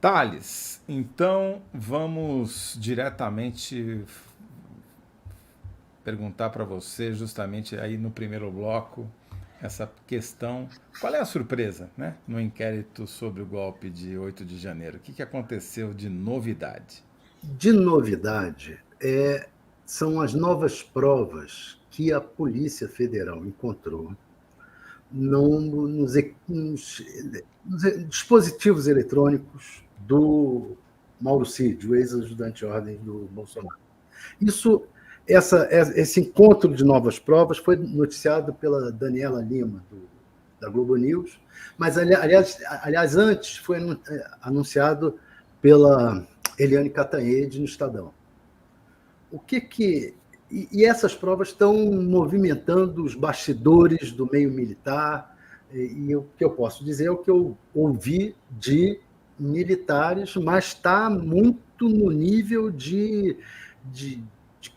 Thales, então vamos diretamente perguntar para você, justamente aí no primeiro bloco, essa questão. Qual é a surpresa, né, no inquérito sobre o golpe de 8 de janeiro? O que aconteceu de novidade? De novidade, são as novas provas que a Polícia Federal encontrou nos dispositivos eletrônicos do Mauro Cid, o ex-ajudante-de-ordem do Bolsonaro. Esse encontro de novas provas foi noticiado pela Daniela Lima, da Globo News, mas, aliás, antes foi anunciado pela Eliane Cantanhede no Estadão. E essas provas estão movimentando os bastidores do meio militar, e o que eu posso dizer é o que eu ouvi de militares, mas está muito no nível de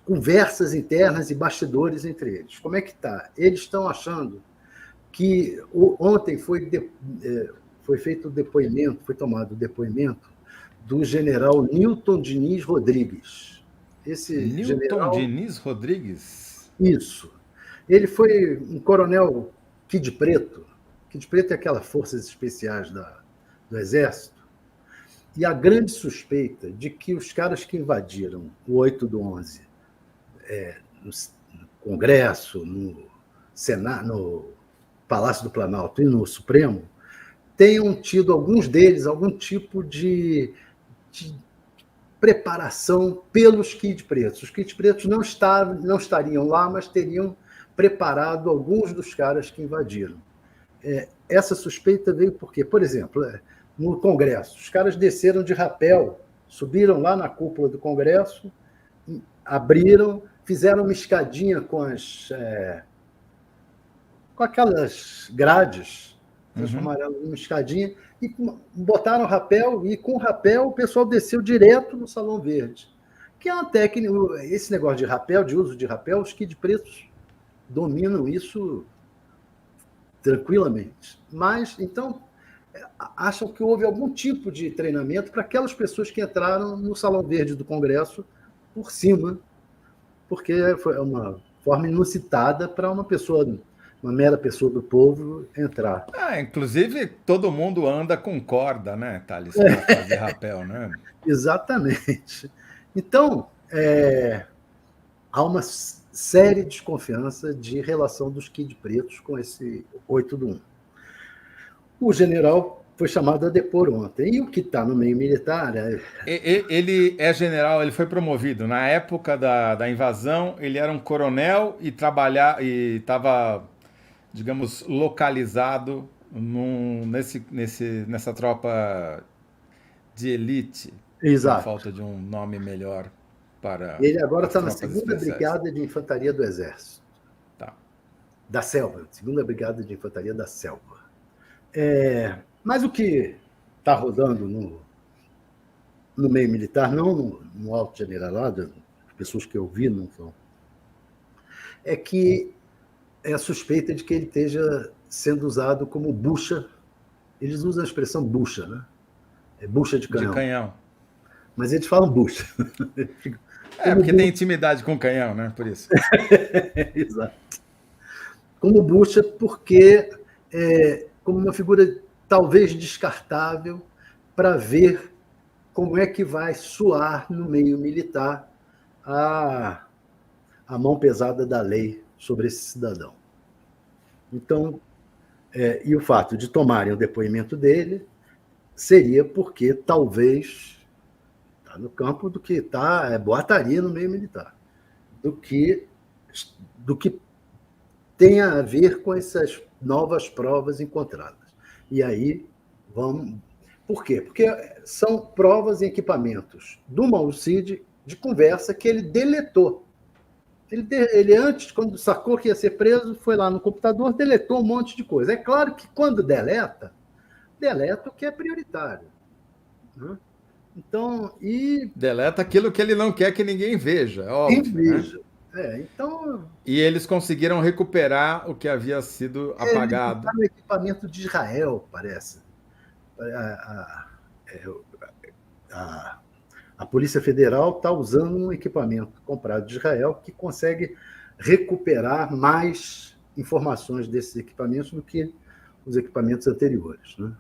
conversas internas e bastidores entre eles. Como é que está? Eles estão achando que ontem foi feito o depoimento, foi tomado o depoimento do general Newton Diniz Rodrigues. Esse Newton general, Diniz Rodrigues? isso. Ele foi um coronel Kid Preto. Kid Preto é aquelas forças especiais do Exército. E a grande suspeita de que os caras que invadiram o 8 do 11 no Congresso, no Senado, no Palácio do Planalto e no Supremo, tenham tido, alguns deles, algum tipo de preparação pelos Kid Pretos. Os Kid Pretos não estariam lá, mas teriam preparado alguns dos caras que invadiram. Essa suspeita veio porque, por exemplo, no Congresso, os caras desceram de rapel, subiram lá na cúpula do Congresso, abriram, fizeram uma escadinha com aquelas grades, transformaram numa escadinha, e botaram rapel, e com o rapel o pessoal desceu direto no Salão Verde. Que é uma técnica, esse negócio de rapel, de uso de rapel, os Kid Pretos dominam isso tranquilamente. Mas, então, acham que houve algum tipo de treinamento para aquelas pessoas que entraram no Salão Verde do Congresso por cima, porque foi uma forma inusitada para uma mera pessoa do povo entrar. Inclusive todo mundo anda com corda, né, Thales, para fazer rapel, né? Exatamente. Então, há uma séria desconfiança de relação dos Kid Pretos com esse 8 do 1. O general foi chamado a depor ontem. E o que está no meio militar... Ele é general, ele foi promovido. Na época da invasão, ele era um coronel e estava, digamos, localizado nessa tropa de elite, por Exato. falta de um nome melhor para Ele agora as está na tropas 2ª especiais. Brigada de Infantaria do Exército. Tá. Da Selva. 2ª Brigada de Infantaria da Selva. Mas o que está rodando no meio militar, não no alto generalado, as pessoas que eu vi não são, é que é a suspeita de que ele esteja sendo usado como bucha. Eles usam a expressão bucha, né? É bucha de canhão. De canhão. Mas eles falam bucha. Porque tem intimidade com canhão, né? Por isso. Exato. Como bucha, porque como uma figura talvez descartável para ver como é que vai soar no meio militar a mão pesada da lei sobre esse cidadão. Então, e o fato de tomarem o depoimento dele seria porque talvez está no campo do que está boataria no meio militar, do que tem a ver com essas novas provas encontradas. E aí vamos... Por quê? Porque são provas e equipamentos do Mauro Cid de conversa que ele deletou. Ele antes, quando sacou que ia ser preso, foi lá no computador, deletou um monte de coisa. É claro que quando deleta o que é prioritário. Né? Então, deleta aquilo que ele não quer que ninguém veja, óbvio. Né? Então, e eles conseguiram recuperar o que havia sido apagado. Eles usaram o equipamento de Israel, parece. a, a Polícia Federal está usando um equipamento comprado de Israel que consegue recuperar mais informações desses equipamentos do que os equipamentos anteriores, né?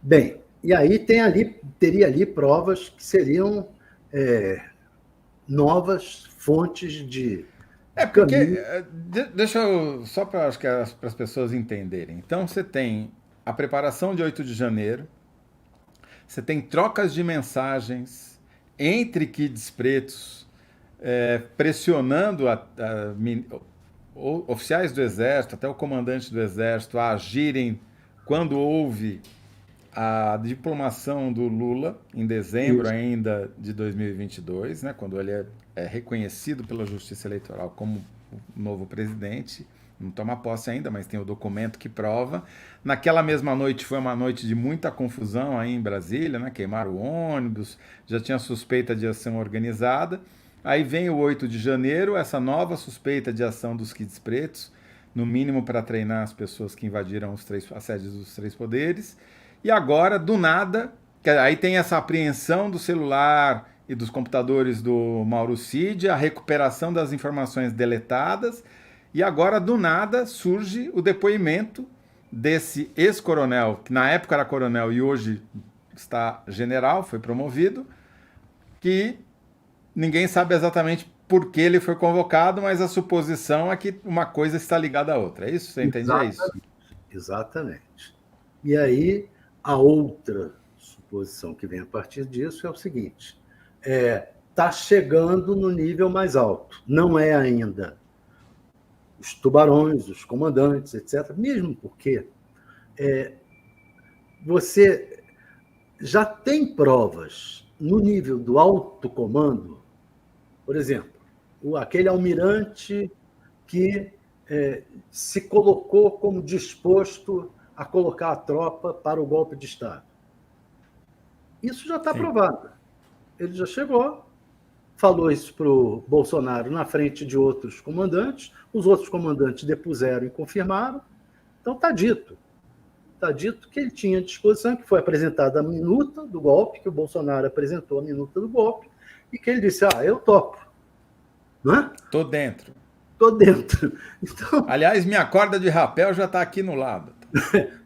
Bem, e aí teria ali provas que seriam novas fontes de Porque, caminho. deixa eu, só para as pessoas entenderem. Então, você tem a preparação de 8 de janeiro, você tem trocas de mensagens entre kids pretos, pressionando oficiais do Exército, até o comandante do Exército, a agirem quando houve a diplomação do Lula, em dezembro Isso. ainda de 2022, né, quando ele é reconhecido pela Justiça Eleitoral como o novo presidente. Não toma posse ainda, mas tem o documento que prova. Naquela mesma noite foi uma noite de muita confusão aí em Brasília, né? Queimaram o ônibus, já tinha suspeita de ação organizada. Aí vem o 8 de janeiro, essa nova suspeita de ação dos Kids Pretos, no mínimo para treinar as pessoas que invadiram as sedes dos três poderes. E agora, do nada, aí tem essa apreensão do celular e dos computadores do Mauro Cid, a recuperação das informações deletadas. E agora, do nada, surge o depoimento desse ex-coronel, que na época era coronel e hoje está general, foi promovido, que ninguém sabe exatamente por que ele foi convocado, mas a suposição é que uma coisa está ligada à outra. É isso? Você entende? É isso? Exatamente. E aí, a outra suposição que vem a partir disso é o seguinte: está chegando no nível mais alto. Não é ainda os tubarões, os comandantes, etc. Mesmo porque você já tem provas no nível do alto comando. Por exemplo, aquele almirante que se colocou como disposto a colocar a tropa para o golpe de Estado. Isso já está provado. Ele já chegou, falou isso para o Bolsonaro na frente de outros comandantes, os outros comandantes depuseram e confirmaram. Então está dito. Está dito que ele tinha à disposição, que foi apresentada a minuta do golpe, que o Bolsonaro apresentou a minuta do golpe, e que ele disse, eu topo. Não é? Tô dentro. Tô dentro. Então, aliás, minha corda de rapel já está aqui no lado.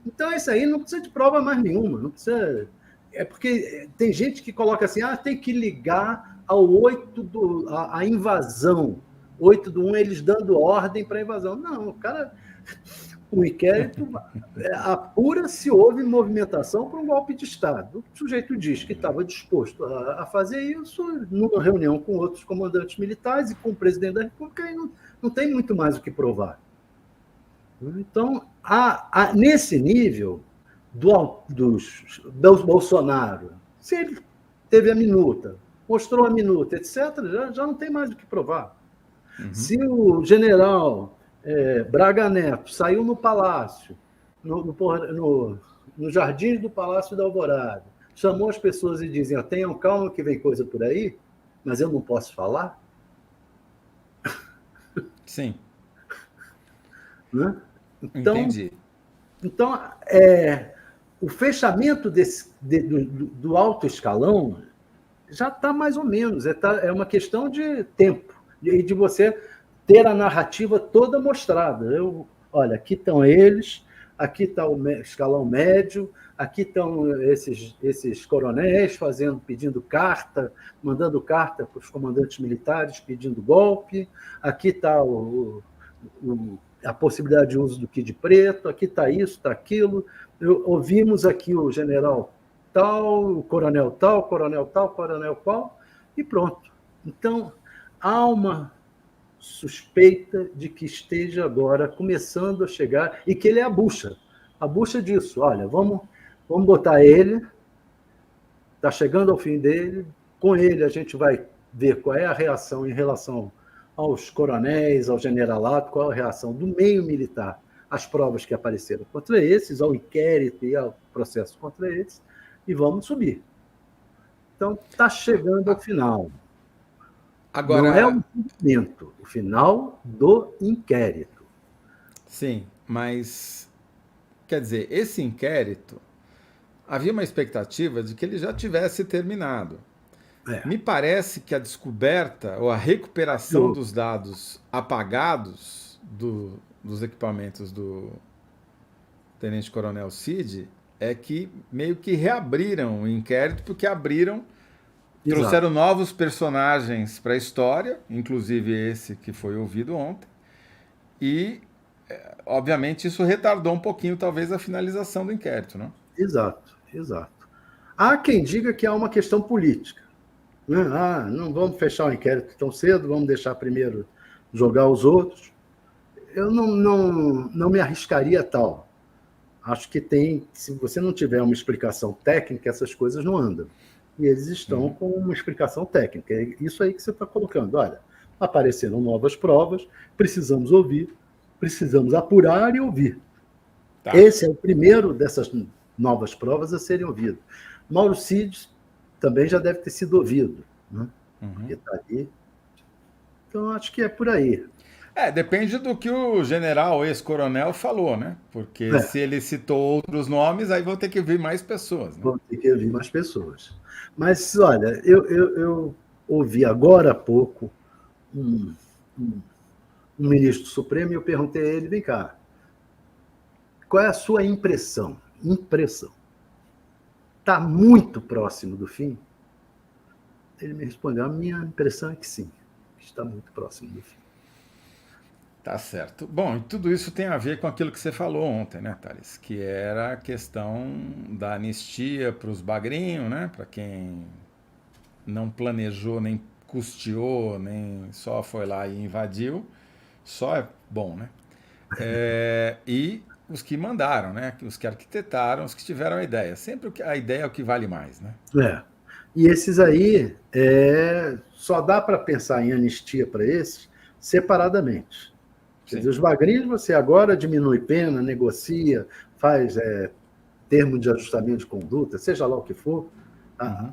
Então, isso aí não precisa de prova mais nenhuma. Não precisa. É porque tem gente que coloca assim, tem que ligar ao 8 a invasão. 8 do 1, eles dando ordem para a invasão. Não, o cara... O inquérito apura se houve movimentação para um golpe de Estado. O sujeito diz que estava disposto a fazer isso numa reunião com outros comandantes militares e com o presidente da República, e não tem muito mais o que provar. Então, nesse nível do Bolsonaro, se ele teve a minuta, mostrou a minuta, etc., já não tem mais o que provar. Uhum. Se o general Braga Neto saiu no palácio, no jardim do Palácio da Alvorada, chamou as pessoas e dizem, tenham calma que vem coisa por aí, mas eu não posso falar? Sim. Né? Então, entendi. Então, o fechamento do alto escalão já está mais ou menos, é uma questão de tempo, e de você ter a narrativa toda mostrada. Olha, aqui estão eles, aqui está o escalão médio, aqui estão esses coronéis pedindo carta, mandando carta para os comandantes militares pedindo golpe, aqui está a possibilidade de uso do Kid Preto, aqui está isso, está aquilo. Ouvimos aqui o general tal, o coronel tal, coronel tal, coronel qual, e pronto. Então, há uma suspeita de que esteja agora começando a chegar, e que ele é a bucha disso. Olha, vamos botar ele, está chegando ao fim dele, com ele a gente vai ver qual é a reação em relação aos coronéis, ao generalato, qual é a reação do meio militar às provas que apareceram contra esses, ao inquérito e ao processo contra eles, e vamos subir. Então, está chegando ao final. Agora, não é o julgamento, o final do inquérito. Sim, mas, quer dizer, esse inquérito, havia uma expectativa de que ele já tivesse terminado. É. Me parece que a descoberta ou a recuperação dos dados apagados dos equipamentos do Tenente Coronel Cid é que meio que reabriram o inquérito, porque abriram, Exato. trouxeram novos personagens para a história, inclusive esse que foi ouvido ontem, e, obviamente, isso retardou um pouquinho, talvez, a finalização do inquérito, não? Exato, exato. Há quem diga que há uma questão política. Né? Ah, não vamos fechar o inquérito tão cedo, vamos deixar primeiro jogar os outros. Eu não me arriscaria a tal. Acho que tem, se você não tiver uma explicação técnica, essas coisas não andam. E eles estão com uma explicação técnica. É isso aí que você está colocando. Olha, apareceram novas provas, precisamos ouvir, precisamos apurar e ouvir. Tá. Esse é o primeiro dessas novas provas a serem ouvidos. Mauro Cid também já deve ter sido ouvido, né? Porque está ali. Então, acho que é por aí. Depende do que o general ex-coronel falou, né? Porque É, se ele citou outros nomes, aí vão ter que vir mais pessoas, né? vão ter que ouvir mais pessoas. Mas, olha, eu ouvi agora há pouco um, um, um ministro do Supremo e eu perguntei a ele, vem cá, qual é a sua impressão? Impressão. Está muito próximo do fim? Ele me respondeu, a minha impressão é que sim, está muito próximo do fim. Tá certo. Bom, e tudo isso tem a ver com aquilo que você falou ontem, né, Thales? Que era a questão da anistia para os bagrinhos, né? Para quem não planejou, nem custeou, nem só foi lá e invadiu. Só é bom, né? E os que mandaram, né? Os que arquitetaram, os que tiveram a ideia. Sempre a ideia é o que vale mais, né? É. E esses aí, só dá para pensar em anistia para esses separadamente. Quer dizer, Sim. os bagrinhos você agora diminui pena, negocia, faz termo de ajustamento de conduta, seja lá o que for,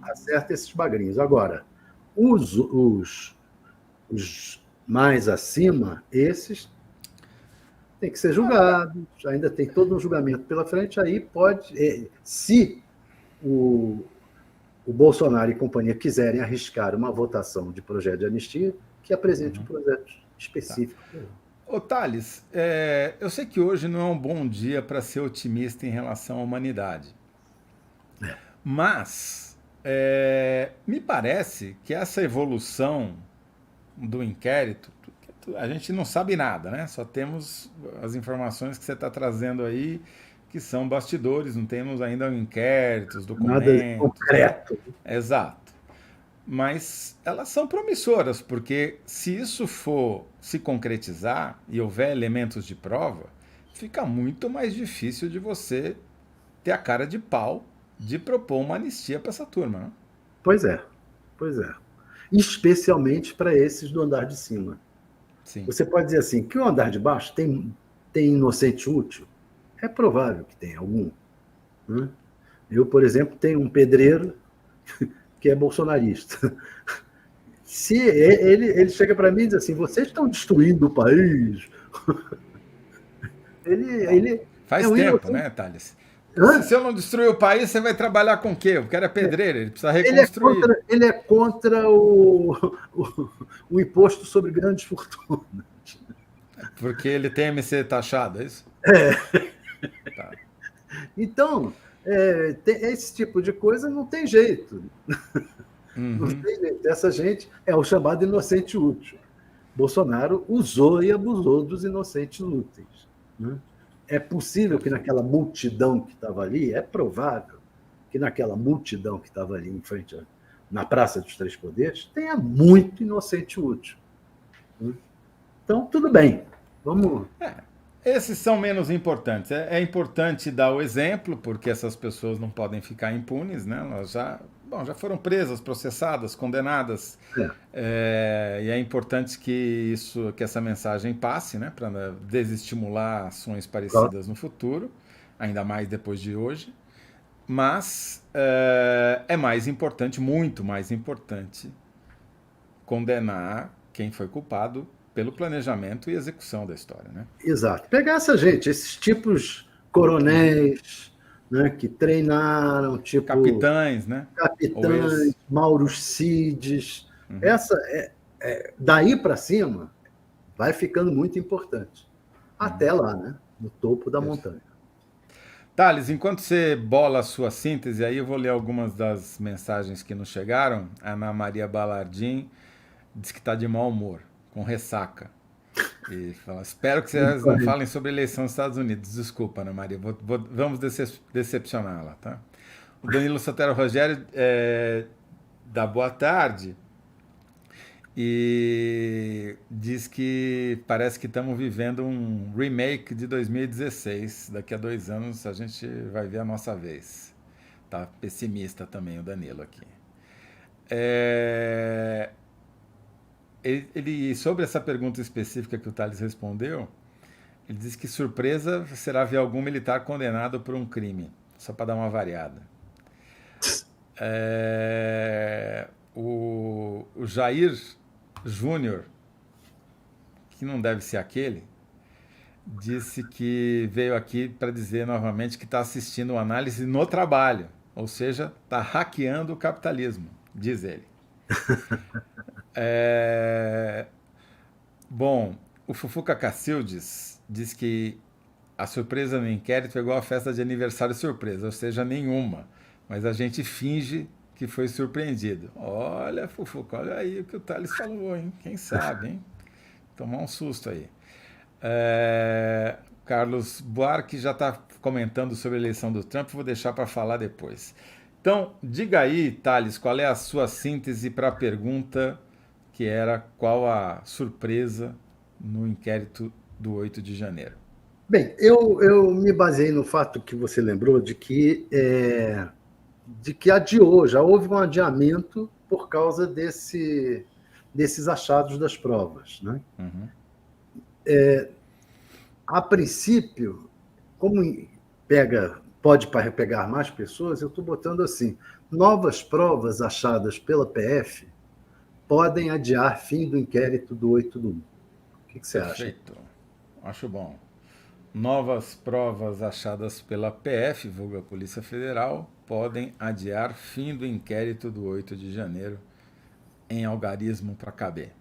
acerta esses bagrinhos. Agora, os mais acima, esses têm que ser julgados, ainda tem todo um julgamento pela frente, aí pode, se o Bolsonaro e companhia quiserem arriscar uma votação de projeto de anistia, que apresente um projeto Tá. específico. Ô, Thales, eu sei que hoje não é um bom dia para ser otimista em relação à humanidade, mas me parece que essa evolução do inquérito, a gente não sabe nada, né? Só temos as informações que você está trazendo aí, que são bastidores, não temos ainda inquéritos, Nada de documentos, né? concreto. Exato. Mas elas são promissoras, porque se isso for se concretizar e houver elementos de prova, fica muito mais difícil de você ter a cara de pau de propor uma anistia para essa turma, né? Pois é, pois é. Especialmente para esses do andar de cima. Sim. Você pode dizer assim, que o andar de baixo tem inocente útil? É provável que tenha algum. Né? Eu, por exemplo, tenho um pedreiro que é bolsonarista. Se ele chega para mim e diz assim, vocês estão destruindo o país. Bom, Ele é faz um tempo, inocente. né, Thales? Se Hã? eu não destruir o país, você vai trabalhar com o quê? O cara é pedreiro, ele precisa reconstruir. Ele é contra o imposto sobre grandes fortunas. Porque ele teme ser taxado, é isso? Tá. Então, esse tipo de coisa não tem jeito. Não Uhum. tem jeito. Essa gente é o chamado inocente útil. Bolsonaro usou e abusou dos inocentes úteis. Né? É possível que naquela multidão que estava ali, é provável que naquela multidão que estava ali em frente na Praça dos Três Poderes, tenha muito inocente útil. Né? Então, tudo bem. Vamos. Esses são menos importantes. É importante dar o exemplo, porque essas pessoas não podem ficar impunes, né? Elas já foram presas, processadas, condenadas. É, E é importante que essa mensagem passe, né? Para desestimular ações claro. parecidas no futuro, ainda mais depois de hoje. Mas é mais importante, muito mais importante, condenar quem foi culpado pelo planejamento e execução da história, né? Exato. Pegar essa gente, esses tipos coronéis, né, que treinaram, tipo Capitães, né? Ou capitães, ex. Mauro Cides. Uhum. Essa daí para cima vai ficando muito importante. Até lá, né, no topo da Perfeito. montanha. Thales, enquanto você bola a sua síntese, aí eu vou ler algumas das mensagens que nos chegaram. A Ana Maria Balardim diz que está de mau humor, com ressaca. E fala, espero que vocês não falem sobre a eleição dos Estados Unidos. Desculpa, Ana Maria, vamos decepcioná-la, tá? O Danilo Sotero Rogério dá boa tarde e diz que parece que estamos vivendo um remake de 2016. Daqui a 2 anos a gente vai ver a nossa vez. Tá pessimista também o Danilo aqui. É, sobre essa pergunta específica que o Thales respondeu, ele diz que surpresa será ver algum militar condenado por um crime, só para dar uma variada. O Jair Júnior, que não deve ser aquele, disse que veio aqui para dizer novamente que está assistindo uma análise no trabalho, ou seja, está hackeando o capitalismo, diz ele. É, Bom, o Fufuca Cacildes diz que a surpresa no inquérito é igual a festa de aniversário surpresa, ou seja, nenhuma. Mas a gente finge que foi surpreendido. Olha, Fufuca, olha aí o que o Thales falou, hein? Quem sabe, hein? Tomar um susto aí. Carlos Buarque já está comentando sobre a eleição do Trump, vou deixar para falar depois. Então, diga aí, Thales, qual é a sua síntese para a pergunta que era qual a surpresa no inquérito do 8 de janeiro? Bem, eu me baseei no fato que você lembrou de que adiou, já houve um adiamento por causa desses achados das provas. Né? Uhum. A princípio, como pode pegar mais pessoas, eu estou botando assim: novas provas achadas pela PF podem adiar fim do inquérito do 8 do 1. O que você acha? Perfeito. Acho bom. Novas provas achadas pela PF, vulga Polícia Federal, podem adiar fim do inquérito do 8 de janeiro em algarismo para caber.